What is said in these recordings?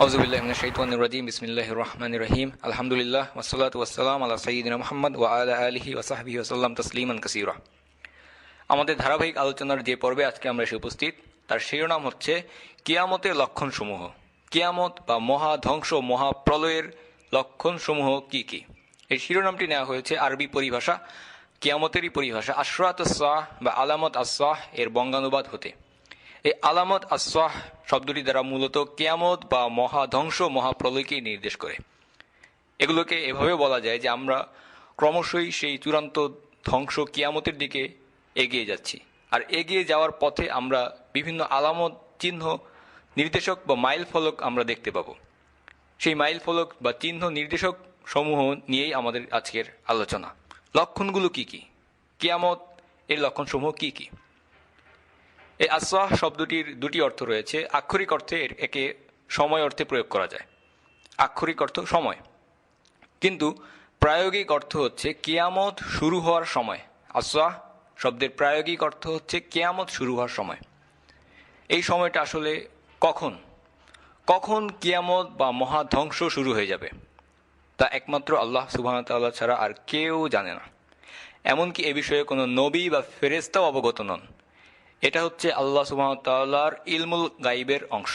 আউযুবিল্লাহি মিনাশ শাইতানির রাজিম বিসমিল্লাহির রহমানির রহিম আলহামদুলিল্লাহ ওয়াসসালাতু ওয়াসসালামু আলা সাইয়্যিদিনা মুহাম্মদ ওয়া আলা আলিহি ওয়া সাহবিহি ওয়া সাল্লাম তাসলিমান কাসীরা। আমাদের ধারাবাহিক আলোচনার যে পর্বে আজকে আমরা এসে উপস্থিত তার শিরোনাম হচ্ছে কিয়ামতের লক্ষণসমূহ। কিয়ামত বা মহা ধ্বংস মহাপ্রলয়ের লক্ষণসমূহ কি কি? এই শিরোনামটি নেওয়া হয়েছে আরবি পরিভাষা কিয়ামতেরই পরিভাষা আশরাত আস-সাহ বা আলামত আস-সাহ এর বঙ্গানুবাদ হতে। এই আলামত আস-সাহ শব্দটি দ্বারা মূলত কিয়ামত বা মহাধ্বংস মহাপ্রলয়কেই নির্দেশ করে। এগুলোকে এভাবে বলা যায় যে আমরা ক্রমশই সেই চূড়ান্ত ধ্বংস কিয়ামতের দিকে এগিয়ে যাচ্ছি, আর এগিয়ে যাওয়ার পথে আমরা বিভিন্ন আলামত চিহ্ন নির্দেশক বা মাইল ফলক আমরা দেখতে পাবো। সেই মাইল ফলক বা চিহ্ন নির্দেশক সমূহ নিয়েই আমাদের আজকের আলোচনা। লক্ষণগুলো কি কি? কিয়ামত এর লক্ষণসমূহ কি কি? এই আস-সাহ শব্দটির দুটি অর্থ রয়েছে। আক্ষরিক অর্থে একে সময় অর্থে প্রয়োগ করা যায়, আক্ষরিক অর্থ সময়, কিন্তু প্রায়োগিক অর্থ হচ্ছে কিয়ামত শুরু হওয়ার সময়। আস-সাহ শব্দের প্রায়োগিক অর্থ হচ্ছে কিয়ামত শুরু হওয়ার সময়। এই সময়টা আসলে কখন কখন কিয়ামত বা মহাধ্বংস শুরু হয়ে যাবে তা একমাত্র আল্লাহ সুবহানাহু ওয়া তাআলা ছাড়া আর কেউ জানে না। এমনকি এ বিষয়ে কোনো নবী বা ফেরেশতাও অবগত নন। এটা হচ্ছে আল্লাহ সুবহানাহু ওয়া তাআলার ইলমুল গাইবের অংশ,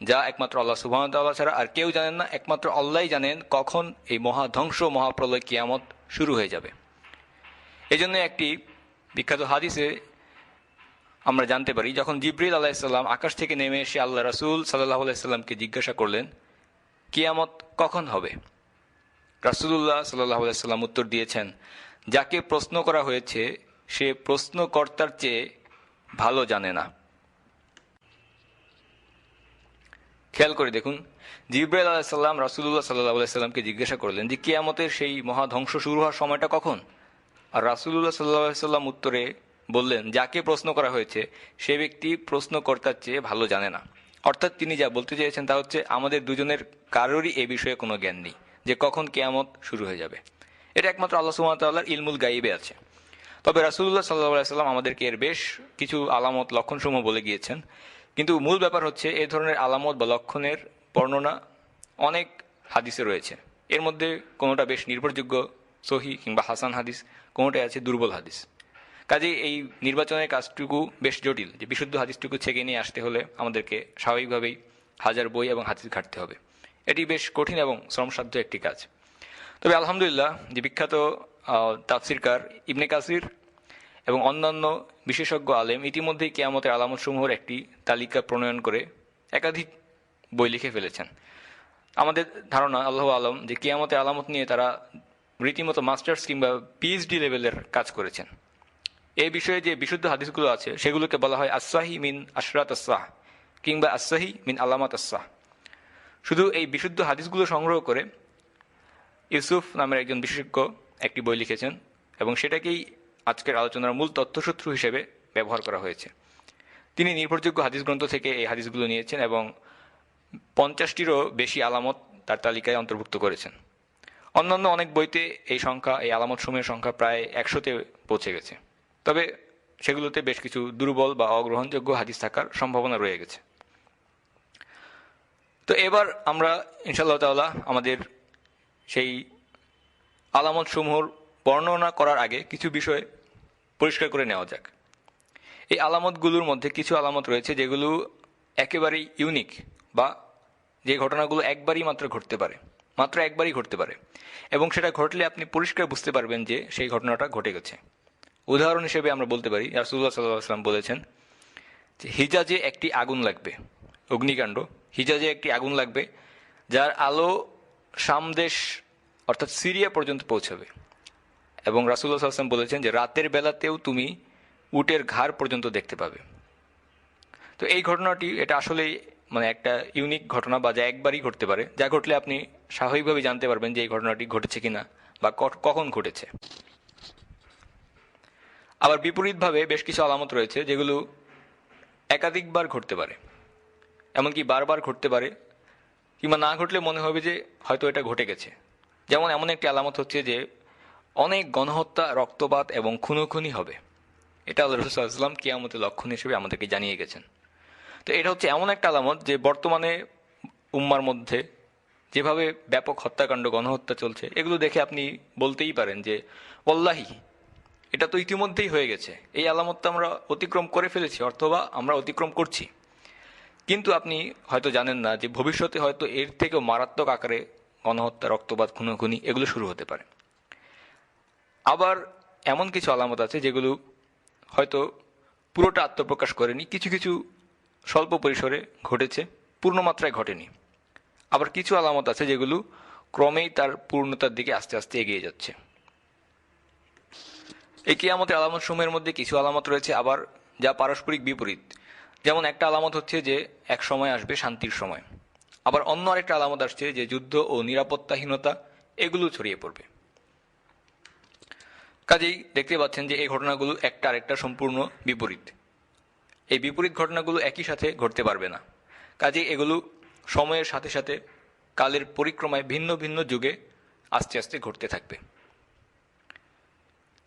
যা একমাত্র আল্লাহ সুবহানাহু ওয়া তাআলা ছাড়া আর কেউ জানেন না। একমাত্র আল্লাহই জানেন কখন এই মহাধ্বংস মহাপ্রলয় কিয়ামত শুরু হয়ে যাবে। এজন্য একটি বিখ্যাত হাদিসে আমরা জানতে পারি, যখন জিবরিল আলাইহিস সালাম আকাশ থেকে নেমে এসে আল্লাহ রাসূল সাল্লাল্লাহু আলাইহি সাল্লামকে জিজ্ঞাসা করলেন কিয়ামত কখন হবে, রাসূলুল্লাহ সাল্লাল্লাহু আলাইহি সাল্লাম উত্তর দিয়েছেন, যাকে প্রশ্ন করা হয়েছে সে প্রশ্নকর্তার চেয়ে ভালো জানে না। খেয়াল করে দেখুন, জিবরাইল আলাইহিস সালাম রাসূলুল্লাহ সাল্লাল্লাহু আলাইহি সাল্লামকে জিজ্ঞাসা করলেন যে কিয়ামতের সেই মহাধ্বংস শুরু হওয়ার সময়টা কখন, আর রাসূলুল্লাহ সাল্লাল্লাহু আলাইহি সাল্লাম উত্তরে বললেন যাকে প্রশ্ন করা হয়েছে সে ব্যক্তি প্রশ্নকর্তার চেয়ে ভালো জানে না। অর্থাৎ তিনি যা বলতে চেয়েছেন তা হচ্ছে আমাদের দুজনের কারোরই এ বিষয়ে কোনো জ্ঞান নেই যে কখন কিয়ামত শুরু হয়ে যাবে। এটা একমাত্র আল্লাহ সুবহানাহু ওয়া তাআলার ইলমুল গাইবে আছে। তবে রাসূলুল্লাহ সাল্লাল্লাহু আলাইহি সাল্লাম আমাদেরকে এর বেশ কিছু আলামত লক্ষণসমূহ বলে গিয়েছেন। কিন্তু মূল ব্যাপার হচ্ছে এ ধরনের আলামত বা লক্ষণের বর্ণনা অনেক হাদিসে রয়েছে। এর মধ্যে কোনোটা বেশ নির্ভরযোগ্য সহিহ কিংবা হাসান হাদিস, কোনোটাই আছে দুর্বল হাদিস। কাজেই এই নির্বাচনের কাজটুকু বেশ জটিল, যে বিশুদ্ধ হাদিসটুকু ছেঁকে নিয়ে আসতে হলে আমাদেরকে স্বাভাবিকভাবেই হাজার বই এবং হাদিস ঘাঁটতে হবে। এটি বেশ কঠিন এবং শ্রমসাধ্য একটি কাজ। তবে আলহামদুলিল্লাহ যে বিখ্যাত তাফসিরকার ইবনে কাসির এবং অন্যান্য বিশেষজ্ঞ আলেম ইতিমধ্যেই কিয়ামতের আলামতসমূহের একটি তালিকা প্রণয়ন করে একাধিক বই লিখে ফেলেছেন। আমাদের ধারণা আল্লাহু আলম যে কিয়ামতের আলামত নিয়ে তারা রীতিমতো মাস্টার্স কিংবা পিএইচডি লেভেলের কাজ করেছেন। এই বিষয়ে যে বিশুদ্ধ হাদিসগুলো আছে সেগুলোকে বলা হয় আস-সাহি মিন আশরাত আস-সাহ কিংবা আস-সাহি মিন আলামাত আস-সাহ। শুধু এই বিশুদ্ধ হাদিসগুলো সংগ্রহ করে ইউসুফ নামের একজন বিশেষজ্ঞ একটি বই লিখেছেন এবং সেটাকেই আজকের আলোচনার মূল তথ্যসূত্র হিসেবে ব্যবহার করা হয়েছে। তিনি নির্ভরযোগ্য হাদিস গ্রন্থ থেকে এই হাদিসগুলো নিয়েছেন এবং 50টিরও বেশি আলামত তার তালিকায় অন্তর্ভুক্ত করেছেন। অন্যান্য অনেক বইতে এই সংখ্যা, এই আলামতসমূহের সংখ্যা প্রায় 100-তে পৌঁছে গেছে। তবে সেগুলোতে বেশ কিছু দুর্বল বা অগ্রহণযোগ্য হাদিস থাকার সম্ভাবনা রয়ে গেছে। তো এবার আমরা ইনশাআল্লাহ তাআলা আমাদের সেই আলামতসমূহর বর্ণনা করার আগে কিছু বিষয় পরিষ্কার করে নেওয়া যাক। এই আলামতগুলোর মধ্যে কিছু আলামত রয়েছে যেগুলো একেবারেই ইউনিক, বা যে ঘটনাগুলো একবারই মাত্র ঘটতে পারে, মাত্র একবারই ঘটতে পারে, এবং সেটা ঘটলে আপনি পরিষ্কার বুঝতে পারবেন যে সেই ঘটনাটা ঘটে গেছে। উদাহরণ হিসেবে আমরা বলতে পারি রাসূলুল্লাহ সাল্লাল্লাহু আলাইহি ওয়াসাল্লাম বলেছেন যে হিজাজে একটি আগুন লাগবে, অগ্নিকাণ্ড, হিজাজে একটি আগুন লাগবে যার আলো শাম দেশ অর্থাৎ সিরিয়া পর্যন্ত পৌঁছাবে, এবং রাসূলুল্লাহ সাল্লাল্লাহু আলাইহি ওয়াসাল্লাম বলেছেন যে রাতের বেলাতেও তুমি উটের ঘাড় পর্যন্ত দেখতে পাবে। তো এই ঘটনাটি এটা আসলেই একটা ইউনিক ঘটনা, বা যা একবারই ঘটতে পারে, যা ঘটলে আপনি স্বাভাবিকভাবে জানতে পারবেন যে এই ঘটনাটি ঘটেছে কিনা বা কখন ঘটেছে। আবার বিপরীতভাবে বেশ কিছু আলামত রয়েছে যেগুলো একাধিকবার ঘটতে পারে, এমনকি বারবার ঘটতে পারে, কিংবা না ঘটলে মনে হবে যে হয়তো এটা ঘটে গেছে। যেমন এমন একটি আলামত হচ্ছে যে অনেক গণহত্যা, রক্তপাত এবং খুনোখুনি হবে। এটা আল্লাহ রাসূল সাল্লাল্লাহু আলাইহি ওয়াসাল্লাম কিয়ামতের লক্ষণ হিসেবে আমাদেরকে জানিয়ে গেছেন। তো এটা হচ্ছে এমন একটা আলামত যে বর্তমানে উম্মার মধ্যে যেভাবে ব্যাপক হত্যাকাণ্ড গণহত্যা চলছে, এগুলো দেখে আপনি বলতেই পারেন যে ওয়াল্লাহি এটা তো ইতিমধ্যেই হয়ে গেছে, এই আলামতটা আমরা অতিক্রম করে ফেলেছি অথবা আমরা অতিক্রম করছি। কিন্তু আপনি হয়তো জানেন না যে ভবিষ্যতে হয়তো এর থেকেও মারাত্মক আকারে গণহত্যা, রক্তপাত, খুনোখুনি এগুলো শুরু হতে পারে। আবার এমন কিছু আলামত আছে যেগুলো হয়তো পুরোটা আত্মপ্রকাশ করেনি, কিছু কিছু স্বল্প পরিসরে ঘটেছে, পূর্ণ মাত্রায় ঘটেনি। আবার কিছু আলামত আছে যেগুলো ক্রমেই তার পূর্ণতার দিকে আস্তে আস্তে এগিয়ে যাচ্ছে। এই কিয়ামতের আলামত সমূহের মধ্যে কিছু আলামত রয়েছে আবার যা পারস্পরিক বিপরীত। যেমন একটা আলামত হচ্ছে যে এক সময় আসবে শান্তির সময়, আবার অন্য আরেকটা আলামত আসছে যে যুদ্ধ ও নিরাপত্তাহীনতা এগুলো ছড়িয়ে পড়বে। কাজেই দেখতে পাচ্ছেন যে এই ঘটনাগুলো একটা আরেকটা সম্পূর্ণ বিপরীত। এই বিপরীত ঘটনাগুলো একই সাথে ঘটতে পারবে না, কাজেই এগুলো সময়ের সাথে সাথে কালের পরিক্রমায় ভিন্ন ভিন্ন যুগে আস্তে আস্তে ঘটতে থাকবে।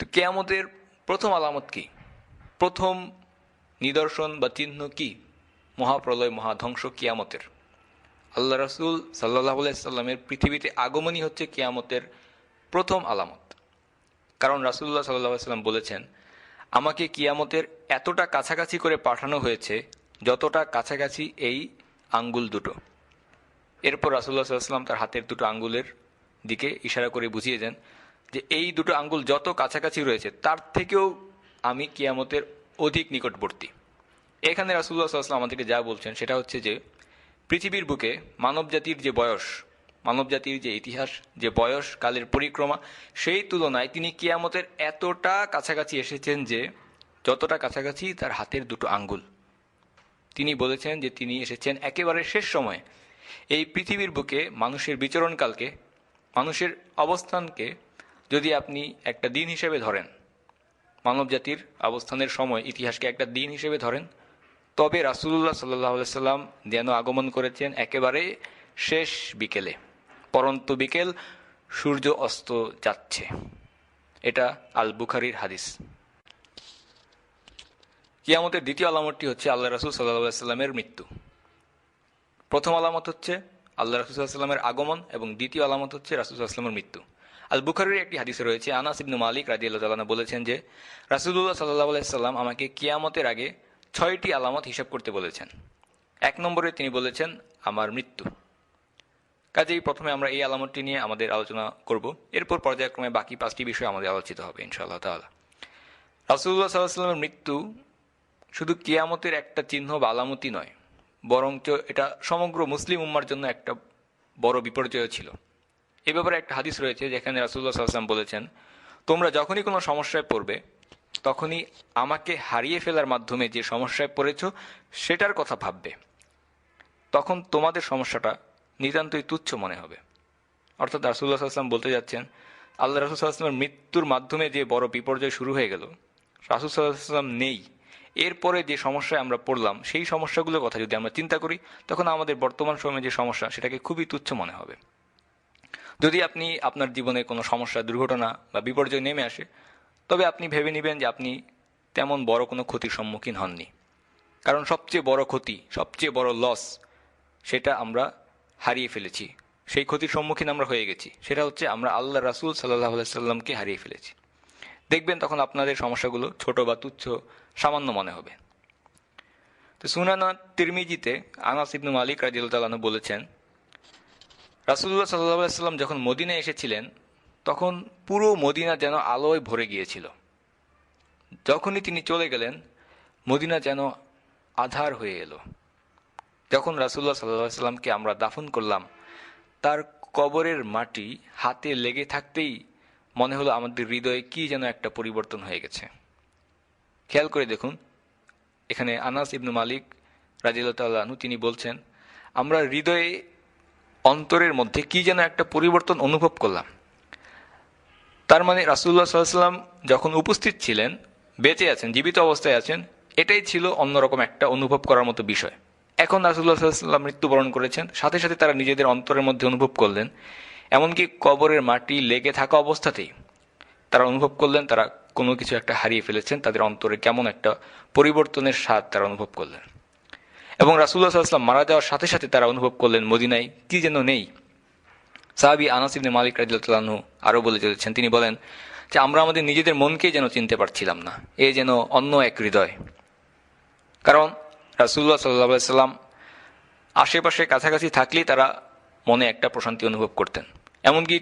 তো কিয়ামতের প্রথম আলামত কি, প্রথম নিদর্শন বা চিহ্ন কি? মহাপ্রলয়, মহাধ্বংস কিয়ামতের। আল্লাহ রাসূল সাল্লাল্লাহু আলাইহি সাল্লামের পৃথিবীতে আগমনই হচ্ছে কিয়ামতের প্রথম আলামত। কারণ রাসূলুল্লাহ সাল্লাল্লাহু আলাইহি সাল্লাম বলেছেন, আমাকে কিয়ামতের এতটা কাছাকাছি করে পাঠানো হয়েছে যতটা কাছাকাছি এই আঙ্গুল দুটো। এরপর রাসূলুল্লাহ সাল্লাল্লাহু আলাইহি সাল্লাম তার হাতের দুটো আঙ্গুলের দিকে ইশারা করে বুঝিয়ে দেন যে এই দুটো আঙ্গুল যত কাছাকাছি রয়েছে তার থেকেও আমি কিয়ামতের অধিক নিকটবর্তী। এখানে রাসূলুল্লাহ সাল্লাল্লাহু আলাইহি ওয়াসাল্লাম আমাদেরকে যা বলছেন সেটা হচ্ছে যে পৃথিবীর বুকে মানবজাতির যে বয়স, মানবজাতির যে ইতিহাস, যে বয়স, কালের পরিক্রমা, সেই তুলনায় তিনি কিয়ামতের এতটা কাছাকাছি এসেছেন যে যতটা কাছাকাছি তার হাতের দুটো আঙ্গুল। তিনি বলেছেন যে তিনি এসেছেন একেবারে শেষ সময়ে। এই পৃথিবীর বুকে মানুষের বিচরণকালকে, মানুষের অবস্থানকে যদি আপনি একটা দিন হিসেবে ধরেন, মানবজাতির অবস্থানের সময় ইতিহাসকে একটা দিন হিসেবে ধরেন, তবে রাসূলুল্লাহ সাল্লাল্লাহু আলাইহি সাল্লাম যেন আগমন করেছেন একেবারে শেষ বিকেলে, পরন্ত বিকেল, সূর্য অস্ত যাচ্ছে। এটা আল বুখারীর হাদিস। কিয়ামতের দ্বিতীয় আলামতটি হচ্ছে আল্লাহ রাসূল সাল্লাল্লাহু আলাইহি সাল্লামের মৃত্যু। প্রথম আলামত হচ্ছে আল্লাহ রাসূল সাল্লাল্লাহু আলাইহি সাল্লামের আগমন এবং দ্বিতীয় আলামত হচ্ছে রাসূল সাল্লাল্লাহু আলাইহি সাল্লামের মৃত্যু। আল বুখারীর একটি হাদিসে রয়েছে, আনাস ইবনে মালিক রাদিয়াল্লাহু তাআলা আনহু বলেছেন যে রাসূলুল্লাহ সাল্লাল্লাহু আলাইহি সাল্লাম আমাকে কিয়ামতের আগে 6টি আলামত হিসাব করতে বলেছেন। 1 নম্বরে তিনি বলেছেন আমার মৃত্যু। কাজেই প্রথমে আমরা এই আলামতটি নিয়ে আমাদের আলোচনা করব, এরপর পর্যায়ক্রমে বাকি 5টি বিষয় আমাদের আলোচিত হবে ইনশাআল্লাহ তাআলা। রাসূলুল্লাহ সাল্লাল্লাহু আলাইহি সাল্লামের মৃত্যু শুধু কিয়ামতের একটা চিহ্ন বা আলামতই নয়, বরঞ্চ এটা সমগ্র মুসলিম উম্মার জন্য একটা বড় বিপর্যয় ছিল। এ ব্যাপারে একটা হাদিস রয়েছে যেখানে রাসূলুল্লাহ সাল্লাল্লাহু আলাইহি সাল্লাম বলেছেন, তোমরা যখনই কোনো সমস্যায় পড়বে তখনই আমাকে হারিয়ে ফেলার মাধ্যমে যে সমস্যায় পড়েছ সেটার কথা ভাববে, তখন তোমাদের সমস্যাটা নিতান্তই তুচ্ছ মনে হবে। অর্থাৎ রাসূলুল্লাহ সাল্লাল্লাহু আলাইহি ওয়াসাল্লাম বলতে যাচ্ছেন, আল্লাহ রাসূল সাল্লাল্লাহু আলাইহি ওয়াসাল্লামের মৃত্যুর মাধ্যমে যে বড় বিপর্যয় শুরু হয়ে গেল, রাসূল সাল্লাল্লাহু আলাইহি ওয়াসাল্লাম নেই, এরপরে যে সমস্যায় আমরা পড়লাম সেই সমস্যাগুলোর কথা যদি আমরা চিন্তা করি তখন আমাদের বর্তমান সময়ে যে সমস্যা সেটাকে খুবই তুচ্ছ মনে হবে। যদি আপনি আপনার জীবনে কোনো সমস্যা, দুর্ঘটনা বা বিপর্যয় নেমে আসে, তবে আপনি ভেবে নেবেন যে আপনি তেমন বড় কোনো ক্ষতির সম্মুখীন হননি। কারণ সবচেয়ে বড় ক্ষতি, সবচেয়ে বড় লস, সেটা আমরা হারিয়ে ফেলেছি, সেই ক্ষতির সম্মুখীন আমরা হয়ে গেছি। সেটা হচ্ছে আমরা আল্লাহ রাসূল সাল্লাল্লাহু আলাইহি সাল্লামকে হারিয়ে ফেলেছি। দেখবেন তখন আপনাদের সমস্যাগুলো ছোট বা তুচ্ছ, সামান্য মনে হবে। তো সুনান তিরমিজিতে আনাস ইবনে মালিক রাদিয়াল্লাহু তাআলা আনহু বলেছেন, রাসূলুল্লাহ সাল্লাল্লাহু আলাইহি সাল্লাম যখন মদিনায় এসেছিলেন তখন পুরো মদিনা যেন আলোয় ভরে গিয়েছিল। যখনই তিনি চলে গেলেন মদিনা যেন আঁধার হয়ে এলো। যখন রাসূলুল্লাহ সাল্লাল্লাহু আলাইহি সাল্লামকে আমরা দাফন করলাম, তার কবরের মাটি হাতে লেগে থাকতেই মনে হলো আমাদের হৃদয়ে কি যেন একটা পরিবর্তন হয়ে গেছে। খেয়াল করে দেখুন, এখানে আনাস ইবনে মালিক রাদিয়াল্লাহু তাআলা আনহু তিনি বলছেন, আমরা হৃদয়ে, অন্তরের মধ্যে কি যেন একটা পরিবর্তন অনুভব করলাম। তার মানে রাসূলুল্লাহ সাল্লাল্লাহু আলাইহি সাল্লাম যখন উপস্থিত ছিলেন, বেঁচে আছেন, জীবিত অবস্থায় আছেন, এটাই ছিল অন্যরকম একটা অনুভব করার মতো বিষয়। এখন রাসূলুল্লাহ সাল্লাল্লাহু আলাইহি সাল্লাম মৃত্যুবরণ করেছেন, সাথে সাথে তারা নিজেদের অন্তরের মধ্যে অনুভব করলেন, এমনকি কবরের মাটি লেগে থাকা অবস্থাতেই তারা অনুভব করলেন তারা কোনো কিছু একটা হারিয়ে ফেলেছেন, তাদের অন্তরে কেমন একটা পরিবর্তনের স্বাদ তারা অনুভব করলেন। এবং রাসূলুল্লাহ সাল্লাল্লাহু আলাইহি ওয়াসাল্লাম মারা যাওয়ার সাথে সাথে তারা অনুভব করলেন মদিনায় কি যেন নেই। সাহাবী আনাস ইবনে মালিক রাদিয়াল্লাহু আনহু আরও বলে চলেছেন, তিনি বলেন যে আমরা আমাদের নিজেদের মনকেই যেন চিনতে পারছিলাম না, এ যেন অন্য এক হৃদয়। কারণ রাসূলুল্লাহ সাল্লাল্লাহু আলাইহি ওয়াসাল্লাম আশেপাশে কাছাকাছি থাকলেই তারা মনে একটা প্রশান্তি অনুভব করতেন। এমনকি